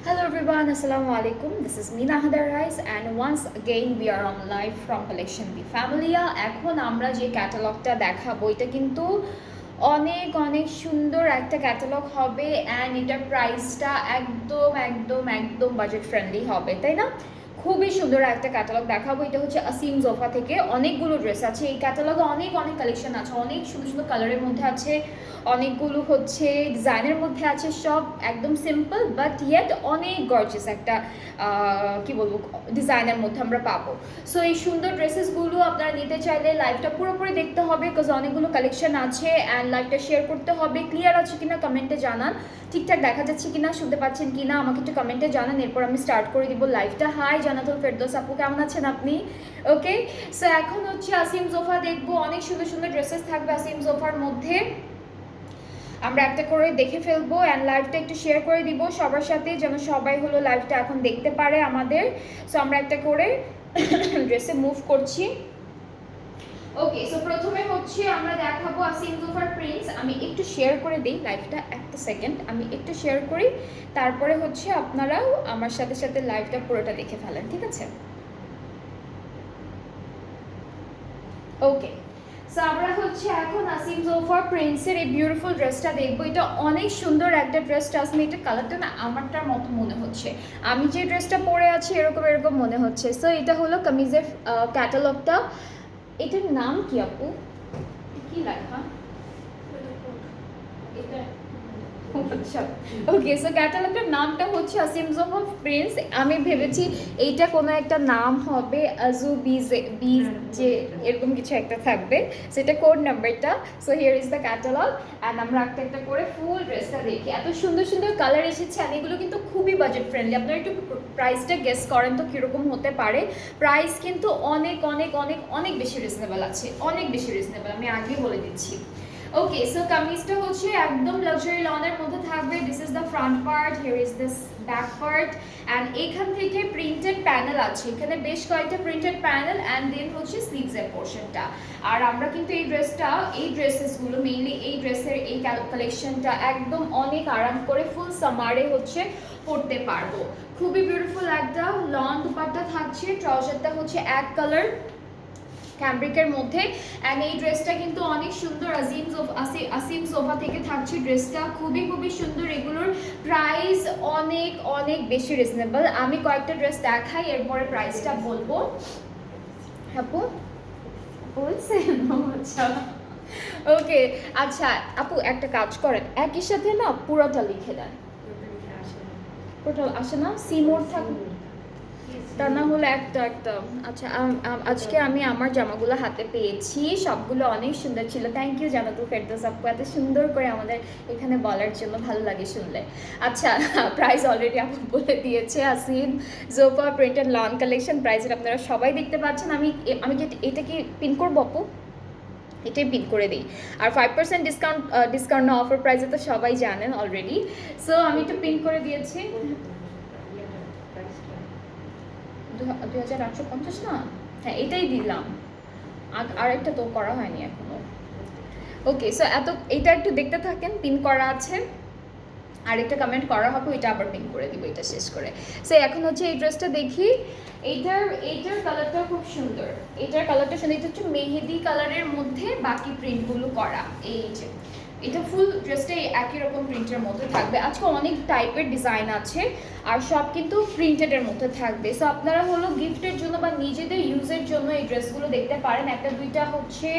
Hello everyone, Assalamu alaikum. This is Mina Hadar Rais and once again we are on live from Collection B Familia. এখন আমরা যে ক্যাটালগটা দেখাবো এটা কিন্তু অনেক অনেক সুন্দর একটা ক্যাটালগ হবে অ্যান্ড এটার প্রাইসটা একদম একদম একদম বাজেট ফ্রেন্ডলি হবে, তাই না? খুবই সুন্দর একটা ক্যাটালগ দেখাবো। এটা হচ্ছে আসিম জোফা থেকে অনেকগুলো ড্রেস আছে এই ক্যাটালগে, অনেক অনেক কালেকশন আছে, অনেক সুন্দর সুন্দর কালারের মধ্যে আছে, অনেকগুলো হচ্ছে ডিজাইনের মধ্যে আছে, সব একদম সিম্পল বাট ইয়েট অনেক গর্জিয়াস একটা কি বলবো ডিজাইনের মধ্যে আমরা পাবো। সো এই সুন্দর ড্রেসেসগুলো আপনারা নিতে চাইলে লাইভটা পুরোপুরি দেখতে হবে, বিকজ অনেকগুলো কালেকশন আছে অ্যান্ড লাইভটা শেয়ার করতে হবে। ক্লিয়ার আছে কিনা কমেন্টে জানান, ঠিকঠাক দেখা যাচ্ছে কিনা, শুনতে পাচ্ছেন কিনা আমাকে একটু কমেন্টে জানান, এরপর আমি স্টার্ট করে দিব লাইভটা। হাই জানাতুল ফেরদৌস আপু, কেমন আছেন আপনি? ওকে, সো এখন হচ্ছে আসিম জোফা দেখবো, অনেক সুন্দর সুন্দর ড্রেসেস থাকবে আসিম জোফার মধ্যে। আমরা একটা করে দেখে ফেলবো অ্যান্ড লাইভটা একটু শেয়ার করে দিব সবার সাথে, যেন সবাই হলো লাইভটা এখন দেখতে পারে আমাদের। সো আমরা একটা করে ড্রেসে মুভ করছি। ওকে, সো প্রথমে হচ্ছে আমরা দেখাবো আসিম জোফার প্রিন্স। আমি একটু শেয়ার করে দিই লাইভটা, একটা সেকেন্ড আমি একটু শেয়ার করি, তারপরে হচ্ছে আপনারাও আমার সাথে সাথে লাইভটা পুরোটা দেখে ফেলেন, ঠিক আছে? ওকে, সো আমরা হচ্ছে এখন আসিম জোফার প্রিন্সের এই বিউটিফুল ড্রেসটা দেখবো। এটা অনেক সুন্দর একটা ড্রেস, ট্রাস্ট এটা কালারটা না আমারটার মতো মনে হচ্ছে, আমি যে ড্রেসটা পরে আছি এরকম এরকম মনে হচ্ছে। সো এটা হলো কামিজের ক্যাটালগটা। এটার নাম কি আপু, কি লেখা এটা? আচ্ছা, ওকে, সো ক্যাটালগের নামটা হচ্ছে আসিম জোফা প্রিন্স। আমি ভেবেছি এইটা কোনো একটা নাম হবে, আজু যে এরকম কিছু একটা থাকবে, সেটা কোড নাম্বারটা। So here is the catalogue and আমরা একটা একটা করে ফুল ড্রেসটা দেখি। এত সুন্দর সুন্দর কালার এসেছে আর এগুলো কিন্তু খুবই বাজেট ফ্রেন্ডলি। আপনারা একটু প্রাইসটা গেস করেন তো কীরকম হতে পারে। প্রাইস কিন্তু অনেক অনেক অনেক অনেক বেশি রিজনেবল আছে, অনেক বেশি রিজনেবল, আমি আগে বলে দিচ্ছি। ওকে, সো কামিজটা হচ্ছে একদম লাক্সারি লনের মধ্যে থাকবে। This is the front part, here is this back part and এখান থেকে প্রিন্টেড প্যানেল আছে, এখানে বেশ কয়েকটা প্রিন্টেড প্যানেল অ্যান্ড দেন হচ্ছে স্লিভসের পোর্শনটা। আর আমরা কিন্তু এই ড্রেসটা, এই ড্রেসেসগুলো মেইনলি এই ড্রেসের এই কালেকশনটা একদম অনেক আরাম করে ফুল সামারে হচ্ছে পরতে পারবো। খুবই বিউটিফুল একটা লং দুপাট্টা থাকছে, ট্রাউজারটা হচ্ছে এক কালার ক্যাম্ব্রিকের মধ্যে অ্যান্ড এই ড্রেসটা কিন্তু অনেক সুন্দর। আসিম সোফা থেকে থাকছে ড্রেসটা, খুবই খুবই সুন্দর। এগুলোর প্রাইস অনেক অনেক বেশি রিজনেবল। আমি কয়েকটা ড্রেস দেখাই, এরপরে প্রাইসটা বলবো। আপু বলছেন? আচ্ছা, ওকে, আচ্ছা আপু একটা কাজ করেন, একই সাথে না পুরোটা লিখে দেন। পুরোটা আসে না, সিমোর থাকবে, তা না হলে একটা একটা। আচ্ছা, আজকে আমি আমার জামাগুলো হাতে পেয়েছি, সবগুলো অনেক সুন্দর ছিল। থ্যাংক ইউ জানাতুল ফেরদৌস আপু, এত সুন্দর করে আমাদের এখানে বলার জন্য, ভালো লাগে শুনলে। আচ্ছা, প্রাইস অলরেডি আপু বলে দিয়েছে। Asim Jofa printed loan collection, প্রাইসের আপনারা সবাই দেখতে পাচ্ছেন। আমি আমি কি এটা কি পিন করবো আপু? এটাই পিন করে দিই। আর 5% ডিসকাউন্ট না, অফার প্রাইসে তো সবাই জানেন অলরেডি। সো আমি একটু পিন করে দিয়েছি। 2850 না, হ্যাঁ এটাই দিলাম, আর একটা তো করা হয়নি এখনো। ওকে, সো এটা একটু দেখতে থাকেন, পিন করা আছে, আরেকটা কমেন্ট করা হবে, এটা আবার পিন করে দিব এটা শেষ করে। সো এখন হচ্ছে এই ড্রেসটা দেখি। এইটার কালারটা খুব সুন্দর, এটার কালারটা সুন্দর, এটা হচ্ছে মেহেদি কালারের মধ্যে বাকি প্রিন্টগুলো করা। এই যে এটা ফুল ড্রেসটাই একই রকম প্রিন্টের মধ্যে থাকবে। আজকে অনেক টাইপের ডিজাইন আছে আর সব কিন্তু প্রিন্টেডের মধ্যে থাকবে। সো আপনারা হলো গিফটের জন্য বা নিজেদের ইউজের জন্য এই ড্রেসগুলো দেখতে পারেন। একটা দুইটা হচ্ছে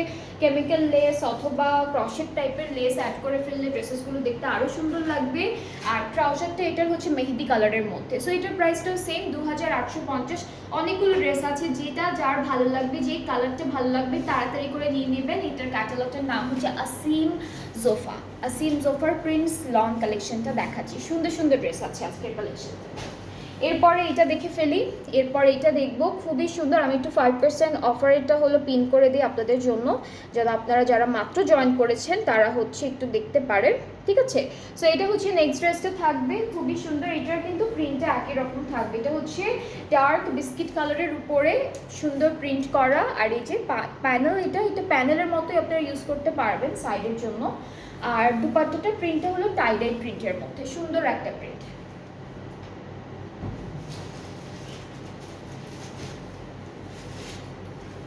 কেমিক্যাল লেস অথবা ক্রশেট টাইপের লেস অ্যাড করে ফেললে ড্রেসেসগুলো দেখতে আরও সুন্দর লাগবে। আর ট্রাউজারটা এটার হচ্ছে মেহেদি কালারের মধ্যে। সো এটার প্রাইসটাও সেম 2850। অনেকগুলো ড্রেস আছে, যেটা যার ভালো লাগবে, যেই কালারটা ভালো লাগবে তাড়াতাড়ি করে নিয়ে নেবেন। এটার ক্যাটালগটার নাম হচ্ছে আসিম জোফার প্রিন্স লন কালেকশনটা দেখাচ্ছি। সুন্দর সুন্দর ড্রেস আছে আজকের কালেকশনটা। এরপরে এটা দেখে ফেলি, এরপরে এটা দেখবো, খুবই সুন্দর। আমি একটু 5% অফারেরটা হলো পিন করে দিই আপনাদের জন্য, যারা মাত্র জয়েন করেছেন তারা হচ্ছে একটু দেখতে পারেন, ঠিক আছে? সো এটা হচ্ছে নেক্সট ড্রেসটা থাকবে, খুবই সুন্দর। এটার কিন্তু প্রিন্টটা একই রকম থাকবে, এটা হচ্ছে ডার্ক বিস্কিট কালারের উপরে সুন্দর প্রিন্ট করা। আর এই যে প্যানেল, এটা প্যানেলের মতোই আপনারা ইউজ করতে পারবেন সাইডের জন্য। আর দুপাট্টাটা প্রিন্টটা হলো টাই ডাই প্রিন্টের মধ্যে, সুন্দর একটা প্রিন্ট।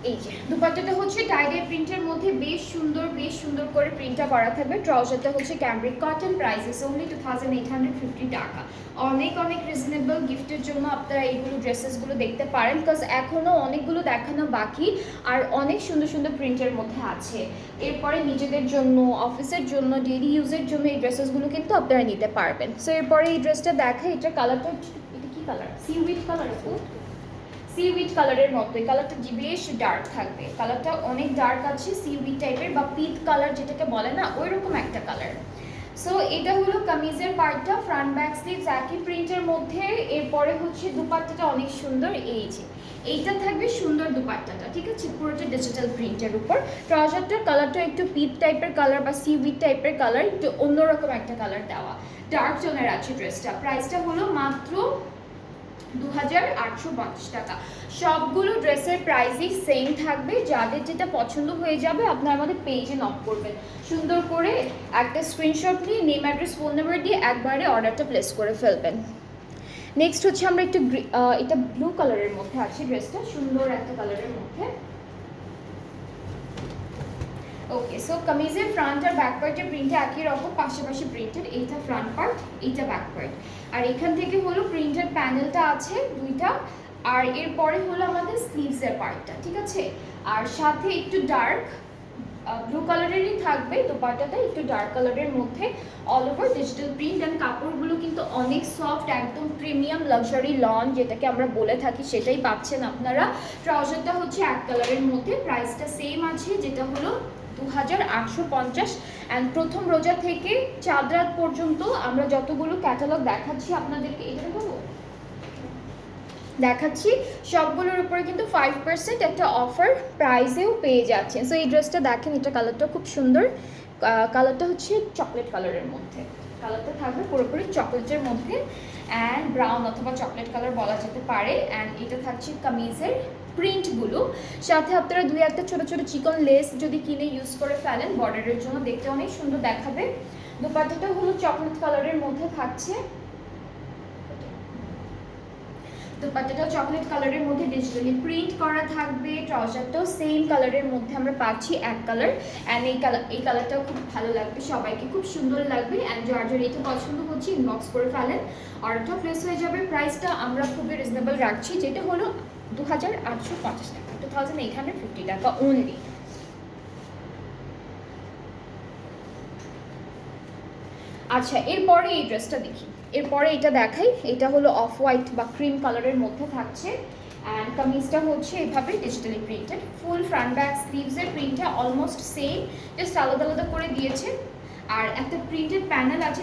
এই যে দুপাট্টাটা হচ্ছে টাইডাই প্রিন্টের মধ্যে বেশ সুন্দর করে প্রিন্টটা করা থাকবে। ট্রাউজারটা হচ্ছে cambric cotton, price is only 2850 টাকা। অনেক রিজনেবল। গিফটের জন্য আপনারা এইগুলো ড্রেসেসগুলো দেখতে পারেন, বিকজ এখনও অনেকগুলো দেখানো বাকি আর অনেক সুন্দর প্রিন্টের মধ্যে আছে। এরপরে নিজেদের জন্য, অফিসের জন্য, ডেইলি ইউজের জন্য এই ড্রেসেসগুলো কিন্তু আপনারা নিতে পারবেন। সো এরপরে এই ড্রেসটা দেখা, এটার কালারটা, এটা কি কালার? Seaweed colour. সিউইড কালারের মতো। এই কালারটা বেশ ডার্ক থাকবে, কালারটা অনেক ডার্ক আছে, সিউইড টাইপের বা পিট কালার যেটাকে বলে না, ওই রকম একটা কালার। সো এটা হলো কামিজের পার্টটা, ফ্রন্ট ব্যাক স্লিভস একই প্রিন্টের মধ্যে। এরপরে হচ্ছে দুপাট্টাটা অনেক সুন্দর, এই যে এইটা থাকবে সুন্দর দুপাট্টাটা, ঠিক আছে, পুরোটা ডিজিটাল প্রিন্টের উপর। ট্রাউজারটার কালারটা একটু পিট টাইপের কালার বা সিউইড টাইপের কালার, একটু অন্যরকম একটা কালার দেওয়া, ডার্ক টোনের আছে ড্রেসটা। প্রাইসটা হলো মাত্র 2850 টাকা। সবগুলো ড্রেসের প্রাইসই সেম থাকবে। যাদের যেটা পছন্দ হয়ে যাবে আপনারা আমাদের পেজে নক করবেন, সুন্দর করে একটা স্ক্রিনশট নিয়ে নেম, অ্যাড্রেস, ফোন নাম্বার দিয়ে একবারে অর্ডারটা প্লেস করে ফেলবেন। নেক্সট হচ্ছে আমরা একটু এটা ব্লু কালারের মধ্যে আছে ড্রেসটা, সুন্দর একটা কালারের মধ্যে। ওকে, সো কামিজের ফ্রন্ট আর ব্যাক পার্টের প্রিন্টটা একই রকম, পাশাপাশি প্রিন্টেড। এইটা ফ্রন্ট পার্ট, এইটা ব্যাক পার্ট। আর এখান থেকে হলো প্রিন্টেড প্যানেলটা আছে দুইটা, আর এরপরে হলো আমাদের স্লিভসের পার্টটা, ঠিক আছে। আর সাথে একটু ডার্ক ব্লু কালারেরই থাকবে দোপাট্টাটা, একটু ডার্ক কালারের মধ্যে, all over digital print. And কাপড়গুলো কিন্তু অনেক সফট, একদম প্রিমিয়াম লাক্সারি লন যেটাকে আমরা বলে থাকি, সেটাই পাচ্ছেন আপনারা। ট্রাউজারটা হচ্ছে এক কালারের মধ্যে, প্রাইসটা সেম আছে, যেটা হলো 2850। অ্যান্ড প্রথম রোজা থেকে চাঁদ রাত পর্যন্ত আমরা যতগুলো ক্যাটালগ দেখাচ্ছি আপনাদেরকে, এটা দেখাচ্ছি সবগুলোর উপরে কিন্তু 5% একটা অফার প্রাইসেও পেয়ে যাচ্ছেন। সো এই ড্রেসটা দেখেন, এটা কালারটা খুব সুন্দর, কালারটা হচ্ছে চকলেট কালারের মধ্যে, কালারটা থাকবে পুরোপুরি চকলেটের মধ্যে, অ্যান্ড ব্রাউন অথবা চকলেট কালার বলা যেতে পারে। অ্যান্ড এটা থাকছে কামিজের প্রিন্টগুলো, সাথে আপনারা দুই একটা ছোটো চিকন লেস যদি কিনে ইউজ করে ফেলেন বর্ডারের জন্য, দেখতে অনেক সুন্দর দেখাবে। দুপাট্টাটা হলো চকলেট কালারের মধ্যে থাকছে, দুপাট্টাটা চকলেট কালারের মধ্যে ডিজিটালি প্রিন্ট করা থাকবে। ট্রাউজারটাও সেম কালারের মধ্যে আমরা পাচ্ছি, এক কালার। অ্যান্ড এই কালারটাও খুব ভালো লাগবে সবাইকে, খুব সুন্দর লাগবে। অ্যান্ড যার এটা পছন্দ হচ্ছে ইনবক্স করে ফেলেন, অর্ডারটা প্লেস হয়ে যাবে। প্রাইসটা আমরা খুবই রিজনেবল রাখছি, যেটা হলো 2850 টাকা, 2850 টাকা অনলি। আচ্ছা, এরপরে এই ড্রেসটা দেখি, এরপরে এটা দেখাই। এটা হলো অফ হোয়াইট বা ক্রিম কালারের মধ্যে থাকছে, অ্যান্ড কামিজটা হচ্ছে এভাবে digitally printed, full front back স্লিভসের প্রিন্টটা অলমোস্ট সেম, জাস্ট আলাদা করে দিয়েছে। আর একটা প্রিন্টেড প্যানেল আছে,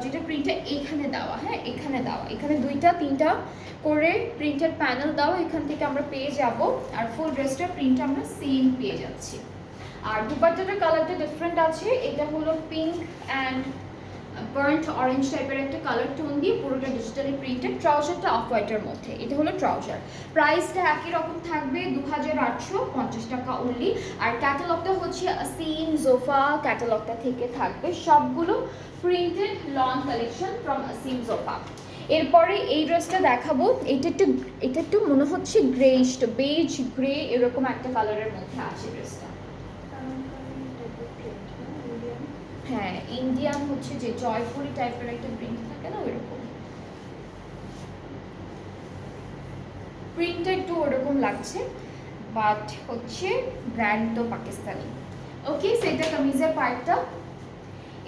যেটা প্রিন্টটা এখানে দেওয়া, হ্যাঁ এখানে দেওয়া, এখানে দুইটা তিনটা করে প্রিন্টেড প্যানেল দেওয়া, এখান থেকে আমরা পেয়ে যাব। আর ফুল ড্রেসটার প্রিন্টটা আমরা সেম পেয়ে যাচ্ছি। আর দুপাট্টাটার কালারটা ডিফারেন্ট আছে, এটা হলো পিঙ্ক অ্যান্ড বার্ন্ট অরেঞ্জ টাইপের একটা কালার টোন দিয়ে পুরোটা ডিজিটালি প্রিন্টেড। ট্রাউজারটা অফ হোয়াইটের মধ্যে, এটা হলো ট্রাউজার। প্রাইসটা একই রকম থাকবে, 2850 টাকা অনলি। আর ক্যাটালগটা হচ্ছে আসিম জোফা ক্যাটালগটা থেকে থাকবে, সবগুলো printed loan collection from Asim Jofa. এরপরে এই ড্রেসটা দেখাবো, এটা একটু মনে হচ্ছে গ্রেইশ, বেজ গ্রে এরকম একটা কালারের মধ্যে আছে ড্রেসটা। হ্যাঁ, ইন্ডিয়ান হচ্ছে যে জয়পুরি টাইপের একটা প্রিন্ট থাকে না, ওইরকম প্রিন্টটা একটু ওরকম লাগছে, বাট হচ্ছে ব্র্যান্ড তো পাকিস্তানি। ওকে, সেটা কামিজের পার্টটা।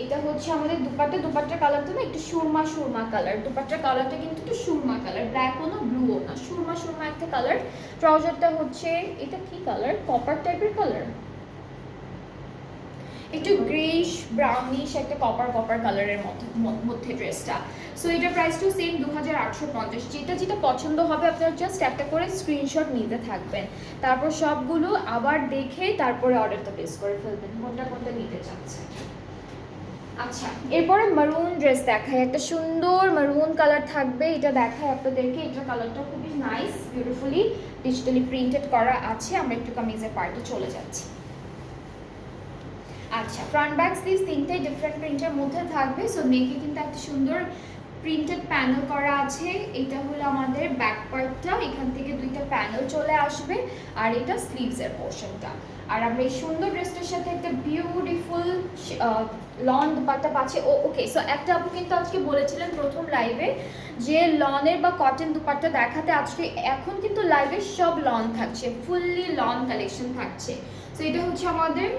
এটা হচ্ছে আমাদের দুপাট্টার কালারটা না একটু সুরমা কালার, দুপাট্টার কালারটা কিন্তু একটু সুরমা কালার, ব্ল্যাকও না ব্লুও না, সুরমা একটা কালার। ট্রাউজারটা হচ্ছে, এটা কি কালার, কপার টাইপের কালার, একটু গ্রেইশ ব্রাউনিশ একটা কপার কালারের মধ্যে ড্রেসটা। সো এটার প্রাইসটাও সেম 2850। যেটা পছন্দ হবে আপনারা জাস্ট একটা করে স্ক্রিনশট নিতে থাকবেন, তারপর সবগুলো আবার দেখে তারপরে অর্ডারটা প্লেস করে ফেলবেন কোনটা নিতে চাচ্ছেন। আচ্ছা, এরপরে মারুন ড্রেস দেখায়, একটা সুন্দর মারুন কালার থাকবে, এটা দেখায় আপনাদেরকে। এটার কালারটা খুবই নাইস, বিউটিফুলি ডিজিটালি প্রিন্টেড করা আছে। আমরা একটু কামিজের পার্টে চলে যাচ্ছি। আচ্ছা, ফ্রন্ট ব্যাক স্লিভস তিনটাই ডিফারেন্ট প্রিন্টের মধ্যে থাকবে। সো নেকে কিন্তু একটা সুন্দর প্রিন্টেড প্যানেল করা আছে। এটা হলো আমাদের ব্যাক পার্টটা, এখান থেকে দুইটা প্যানেল চলে আসবে, আর এটা স্লিভসের পোর্শনটা। আর আমরা এই সুন্দর ড্রেসটার সাথে একটা বিউটিফুল লন দুপাট্টা পাচ্ছি। ওকে, সো একটা আপু কিন্তু আজকে বলেছিলেন প্রথম লাইভে যে লনের বা কটন দুপাট্টা দেখাতে, আজকে এখন কিন্তু লাইভে সব লন থাকছে, ফুললি লন কালেকশন থাকছে। সো এটা হচ্ছে আমাদের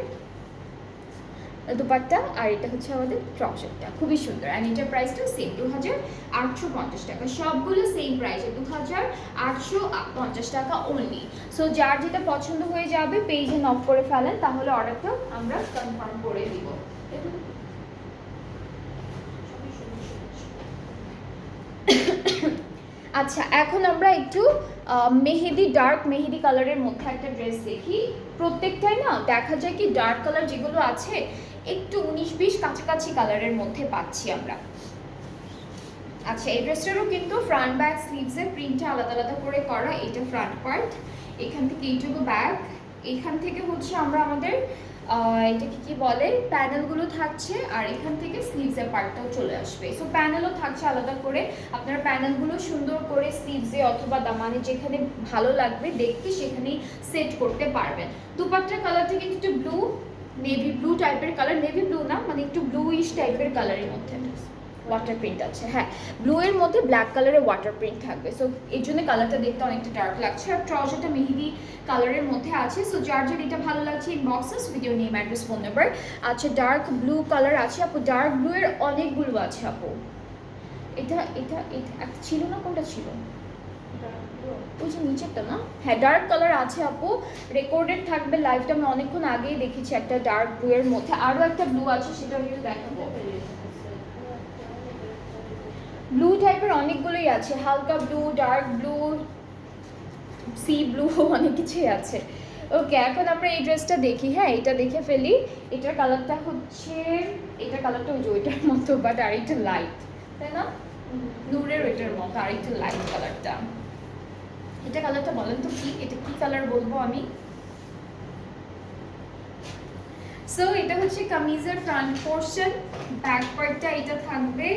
দুপাট্টা, আর এটা হচ্ছে আমাদের ট্রাউজারটা, খুবই সুন্দর। অ্যান্ড এটার প্রাইসটা সেম 2850 টাকা, সবগুলো সেম প্রাইসে 2850 টাকা অনলি। সো যার যেটা পছন্দ হয়ে যাবে পেজে নক করে ফেলেন, তাহলে অর্ডারটা আমরা কনফার্ম করে দিব। আচ্ছা, এখন আমরা একটু মেহেদি, ডার্ক মেহেদি কালারের মধ্যে একটা ড্রেস দেখি। প্রত্যেকটাই না দেখা যায় কি ডার্ক কালার যেগুলো আছে একটু 19-20 কাছাকাছি কালারের মধ্যে পাচ্ছি আমরা। আচ্ছা, এই ড্রেসটারও কিন্তু ফ্রন্ট ব্যাক স্লিভসের প্রিন্টটা আলাদা আলাদা করে করা। এটা ফ্রন্ট পার্ট, এখান থেকে এইটুকু ব্যাক, এখান থেকে হচ্ছে আমরা আমাদের এটাকে কি বলে প্যানেলগুলো থাকছে, আর এখান থেকে স্লিভসের পার্টটাও চলে আসবে। সো প্যানেলও থাকছে আলাদা করে, আপনারা প্যানেলগুলো সুন্দর করে স্লিভসে অথবা দামানে যেখানে ভালো লাগবে দেখতে সেখানেই সেট করতে পারবেন। দুপাট্টার কালারটা কিন্তু একটু ব্লু, নেভি ব্লু টাইপের কালার, নেভি ব্লু না মানে একটু ব্লুইশ টাইপের কালারের মধ্যে ওয়াটার প্রিন্ট আছে। হ্যাঁ, ব্লু এর মধ্যে ব্ল্যাক কালারের ওয়াটার প্রিন্ট থাকবে। সো এর জন্য কালারটা দেখতে অনেকটা ডার্ক লাগছে। আর ট্রাউজারটা মেহেদি কালারের মধ্যে আছে। সো যার যার এটা ভালো লাগছে inboxes video name address phone number. আচ্ছা, ডার্ক ব্লু কালার আছে আপু, ডার্ক ব্লু এর অনেকগুলো আছে আপু। এটা এটা এটা ছিল না, কোনটা ছিল ওই যে নিচেরটা না? হ্যাঁ, ডার্ক কালার আছে আপু, রেকর্ডেড থাকবে লাইভটা। আমি অনেকক্ষণ আগেই দেখেছি একটা ডার্ক ব্লু এর মধ্যে, আরও একটা ব্লু আছে সেটা কিন্তু দেখাবো। ব্লু টাইপের অনেকগুলোই আছে, হালকা blue, dark blue, C blue, অনেক কিছুই আছে। ওকে, এখন আমরা এই ড্রেসটা দেখি। হ্যাঁ, এটা দেখে ফেলি। এটার কালারটা হচ্ছে, এটার কালারটা ওই যে ওইটার মতো বাট আর একটু লাইট, তাই না? নূরের ওইটার মতো আর একটু লাইট কালারটা। এটা কালারটা বলেন তো কি, এটা কি কালার বলবো আমি? সো এটা হচ্ছে কামিজের ফ্রন্ট পোর্শন, ব্যাক পার্টটা এটা থাকবে,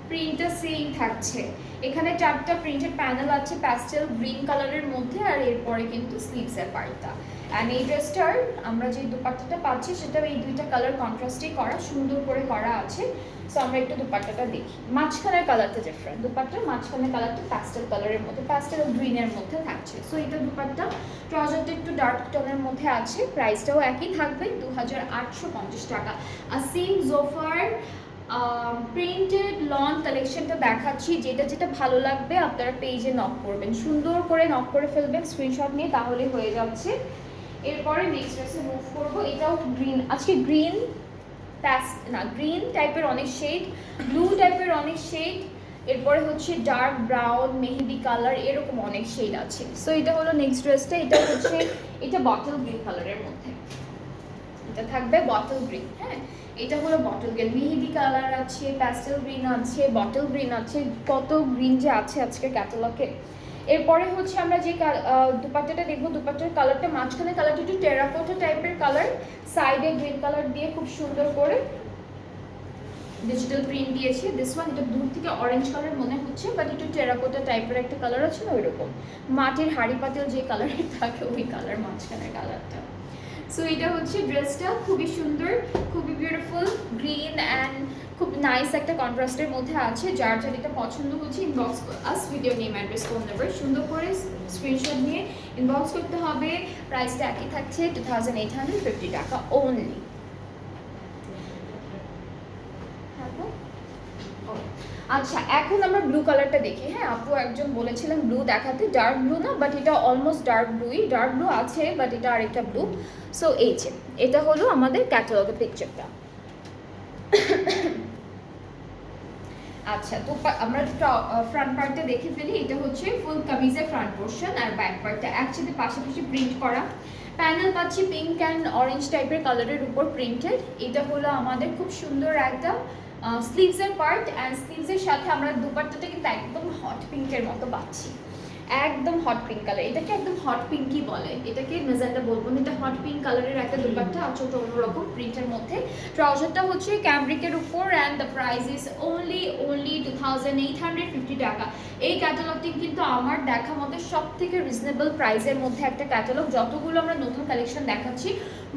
প্রিন্টটা সেম থাকছে। এখানে 4টা প্রিন্টেড প্যানেল আছে প্যাস্টেল গ্রিন কালারের মধ্যে, আর এরপরে কিন্তু স্লিভসের পার্টটা। অ্যান্ড এই ড্রেসটার আমরা যে দুপাট্টাটা পাচ্ছি সেটা এই দুইটা কালার কন্ট্রাস্টেই করা, সুন্দর করে করা আছে। সো আমরা একটু দুপাট্টাটা দেখি। মাঝখানের কালারটা ডিফারেন্ট, দুপাট্টার মাঝখানের কালারটা প্যাস্টেল কালারের মধ্যে, প্যাস্টেল গ্রিনের মধ্যে থাকছে। সো এটা দুপাট্টা, ট্রাউজারটা একটু ডার্ক টোনের মধ্যে আছে, প্রাইসটাও একই থাকবে 2850 টাকা। আসিম জোফার প্রিন্টেড লন কালেকশনটা দেখাচ্ছি, যেটা যেটা ভালো লাগবে আপনারা পেজে নক করবেন, সুন্দর করে নক করে ফেলবেন স্ক্রিনশট নিয়ে, তাহলে হয়ে যাচ্ছে। এরপরে নেক্সট ড্রেসে মুভ করব। এটাও গ্রিন, আজকে গ্রিন না গ্রিন টাইপের অনেক শেড, ব্লু টাইপের অনেক শেড, এরপরে হচ্ছে ডার্ক ব্রাউন, মেহেদি কালার, এরকম অনেক শেড আছে। সো এটা হলো নেক্সট ড্রেসটা। এটা হচ্ছে এটা বটল গ্রিন কালারের মধ্যে, এটা থাকবে বটল গ্রিন। হ্যাঁ, এটা হলো বটল গ্রিন, মেহেদি কালার আছে, প্যাস্টেল গ্রিন আছে, বটল গ্রিন আছে, কত গ্রিন যে আছে আজকে ক্যাটালগে। এরপরে হচ্ছে আমরা যে দুপাট্টাটা দেখবো, দুপাট্টার কালারটা মাঝখানে কালারটা একটু টেরাকোটা টাইপের কালার, সাইডে গ্রিন কালার দিয়ে খুব সুন্দর করে ডিজিটাল প্রিন্ট দিয়েছে। দিস ওয়ান, এটা দূর থেকে অরেঞ্জ কালার মনে হচ্ছে বাট একটু টেরাকোটা টাইপের একটা কালার আছে না, ওইরকম মাটির হাড়ি পাতিল যে কালারের থাকে ওই কালার মাঝখানের কালারটা। সো এটা হচ্ছে ড্রেসটা, খুবই সুন্দর, খুবই বিউটিফুল, গ্রিন অ্যান্ড খুব নাইস একটা কন্ট্রাস্টের মধ্যে আছে। যার যার এটা পছন্দ হচ্ছে ইনবক্স আস video name address phone number, সুন্দর করে স্ক্রিনশট নিয়ে ইনবক্স করতে হবে। প্রাইসটা একই থাকছে 2850 টাকা অনলি। আচ্ছা, এখন আমরা ব্লু কালারটা দেখি। হ্যাঁ, আপু একজন বলেছিলেন ব্লু দেখাতে, ডার্ক ব্লু না বাট এটা অলমোস্ট ডার্ক ব্লুই, ডার্ক ব্লু আছে বাট এটা আরেকটা ব্লু। সো এই যে এটা হলো আমাদের ক্যাটালগের পিকচারটা। আচ্ছা, তো আমরা ফ্রন্ট পার্টটা দেখে ফেলি। এটা হচ্ছে ফুল কামিজের ফ্রন্ট পোর্শন, আর ব্যাক পার্টটা একসাথে পাশাপাশি প্রিন্ট করা। প্যানেল পাচ্ছি পিঙ্ক অ্যান্ড অরেঞ্জ টাইপের কালারের উপর প্রিন্টেড। এটা হলো আমাদের খুব সুন্দর একটা স্লিভসের পার্ট, অ্যান্ড স্লিভসের সাথে আমরা দুপাট্টাটা কিন্তু একদম হট পিঙ্কের মতো পাচ্ছি। একদম হট পিঙ্ক কালার, এটাকে একদম হট পিঙ্কই বলে, এটাকে মেজেন্টা বলবো না, এটা হট পিঙ্ক কালারের একটা দুপাট্টা, আঁচলটা অন্যরকম প্রিন্টের মধ্যে। ট্রাউজারটা হচ্ছে ক্যামব্রিকের উপর and the price is only 2850 টাকা। এই ক্যাটালগটি কিন্তু আমার দেখা মতে সব থেকে রিজনেবল প্রাইসের মধ্যে একটা ক্যাটালগ। যতগুলো আমরা নতুন কালেকশন দেখাচ্ছি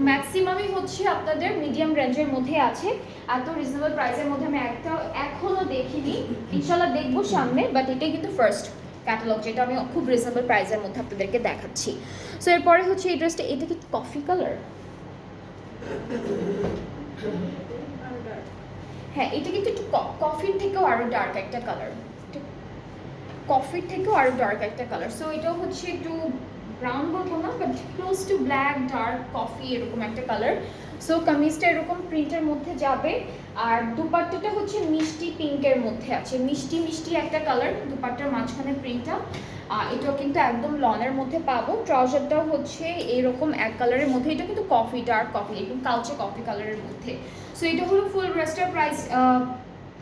ম্যাক্সিমামই হচ্ছে আপনাদের মিডিয়াম রেঞ্জের মধ্যে আছে। এত রিজনেবল প্রাইসের মধ্যে আমি একটা এখনও দেখিনি, ইনশাল্লাহ দেখবো সামনে, বাট এটাই কিন্তু ফার্স্ট ক্যাটালগ যেটা আমি খুব রিজনেবল প্রাইসের মধ্যে আপনাদেরকে দেখাচ্ছি। সো এরপরে হচ্ছে এই ড্রেসটা, এটা কি কফি কালার? হ্যাঁ, এটা কিন্তু একটু কফির থেকেও আরও ডার্ক একটা কালার, কফির থেকেও আরও ডার্ক একটা কালার। সো এটাও হচ্ছে একটু ব্রাউন বলবো না, but close two black dark coffee এরকম একটা কালার। সো কামিজটা এরকম প্রিন্টের মধ্যে যাবে, আর দুপাট্টাটা হচ্ছে মিষ্টি পিঙ্কের মধ্যে আছে, মিষ্টি মিষ্টি একটা কালার দুপাট্টার মাঝখানে প্রিন্টটা। এটাও কিন্তু একদম লনের মধ্যে পাবো। ট্রাউজারটাও হচ্ছে এরকম এক কালারের মধ্যে, এটা কিন্তু কফি ডার্ক কফি একদম কালচে কফি কালারের মধ্যে। সো এটা হলো ফুল ড্রেসটার প্রাইস।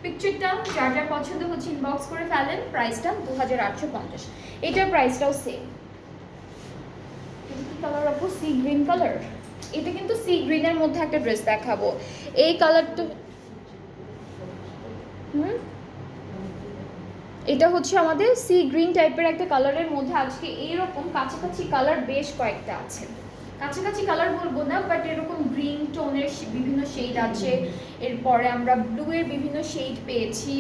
পিকচারটা যার যার পছন্দ হচ্ছে ইনবক্স করে ফেলেন। প্রাইসটা 2850, এটার প্রাইসটাও সেম। কি কালার আপু? C green colour. এটা কিন্তু সি গ্রিনের মধ্যে একটা ড্রেস দেখাবো, এই কালারটা এটা হচ্ছে আমাদের সি গ্রিন টাইপের একটা কালারের মধ্যে আজকে এইরকম কাছাকাছি কালার বেশ কয়েকটা আছে, কাছাকাছি কালার বলবো না, বাট এরকম গ্রিন টোনের বিভিন্ন শেড আছে, এরপরে আমরা ব্লু এর বিভিন্ন শেড পেয়েছি।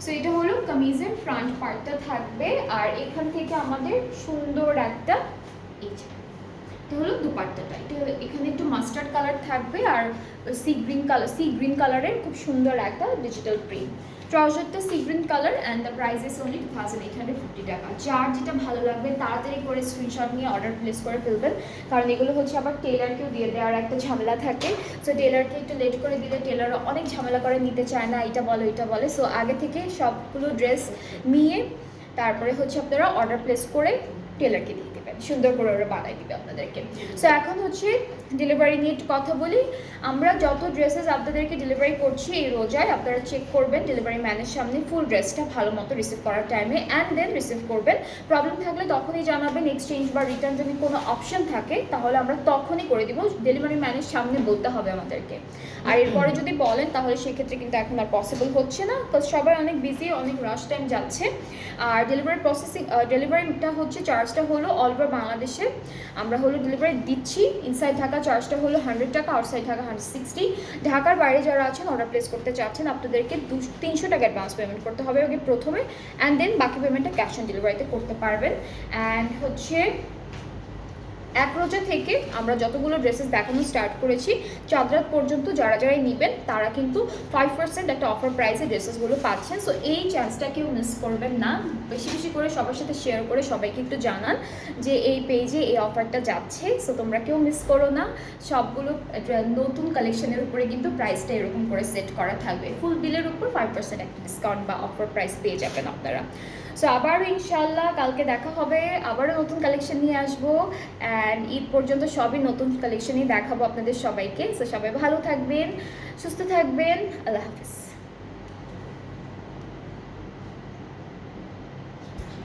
সো এটা হলো কামিজের ফ্রন্ট পার্টটা থাকবে, আর এখান থেকে আমাদের সুন্দর একটা এটা হলো দুপাট্টাটা, এটা এখানে একটু মাস্টার্ড কালার থাকবে, আর সি গ্রিন কালারের খুব সুন্দর একটা ডিজিটাল প্রিন্ট। ট্রাউজারটা sea green colour and the price is only 2850 টাকা। যার যেটা ভালো লাগবে তাড়াতাড়ি করে স্ক্রিনশট নিয়ে অর্ডার প্লেস করে ফেলবেন, কারণ এগুলো হচ্ছে আবার টেলারকেও দিয়ে দেওয়ার একটা ঝামেলা থাকে। সো টেলারকে একটু লেট করে দিলে টেলারও অনেক ঝামেলা করে নিতে চায় না, এটা বলে ওইটা বলে। সো আগে থেকে সবগুলো ড্রেস নিয়ে তারপরে হচ্ছে আপনারা অর্ডার প্লেস করে টেলারকে দিয়ে দেবেন, সুন্দর করে ওরা বানাই দিবে আপনাদেরকে। সো এখন হচ্ছে ডেলিভারি নিয়ে একটু কথা বলি। আমরা যত ড্রেসেস আপনাদেরকে ডেলিভারি করছি এই রোজায়, আপনারা চেক করবেন ডেলিভারি ম্যানের সামনে ফুল ড্রেসটা ভালো মতো রিসিভ করার টাইমে, অ্যান্ড দেন রিসিভ করবেন। প্রবলেম থাকলে তখনই জানাবেন, এক্সচেঞ্জ বা রিটার্ন যদি কোনো অপশন থাকে তাহলে আমরা তখনই করে দিব, ডেলিভারি ম্যানের সামনে বলতে হবে আমাদেরকে। আর এরপরে যদি বলেন তাহলে সেক্ষেত্রে কিন্তু এখন আর পসিবল হচ্ছে না, বিকজ সবাই অনেক বিজি, অনেক রাশ টাইম যাচ্ছে। আর ডেলিভারি প্রসেসিং ডেলিভারিটা হচ্ছে চার্জটা হলো অল ওভার বাংলাদেশে আমরা হলো ডেলিভারি দিচ্ছি। ইনসাইড ঢাকা চার্জটা হলো 100 টাকা, আউটসাইড ঢাকা 160। ঢাকার বাইরে যারা আছেন অর্ডার প্লেস করতে চাচ্ছেন আপনাদেরকে 300 টাকা অ্যাডভান্স পেমেন্ট করতে হবে আগে প্রথমে, অ্যান্ড দেন বাকি পেমেন্টটা ক্যাশ অন ডেলিভারিতে করতে পারবেন। অ্যান্ড হচ্ছে এক রোজা থেকে আমরা যতগুলো ড্রেসেস দেখানো স্টার্ট করেছি চাঁদরাত পর্যন্ত যারা যারাই নেবেন তারা কিন্তু 5% একটা অফার প্রাইসে ড্রেসেসগুলো পাচ্ছেন। সো এই চান্সটা কেউ মিস করবেন না, বেশি বেশি করে সবার সাথে শেয়ার করে সবাইকে একটু জানান যে এই পেজে এই অফারটা যাচ্ছে। সো তোমরা কেউ মিস করো না, সবগুলো নতুন কালেকশনের উপরে কিন্তু প্রাইসটা এরকম করে সেট করা থাকবে, ফুল বিলের উপর 5% একটা ডিসকাউন্ট বা অফার প্রাইস পেয়ে যাবেন আপনারা। সো আবারও ইনশাল্লাহ কালকে দেখা হবে, আবারও নতুন কালেকশন নিয়ে আসবো, অ্যান্ড ঈদ পর্যন্ত সবই নতুন কালেকশনই দেখাবো আপনাদের সবাইকে। সো সবাই ভালো থাকবেন, সুস্থ থাকবেন, আল্লাহ হাফিজ।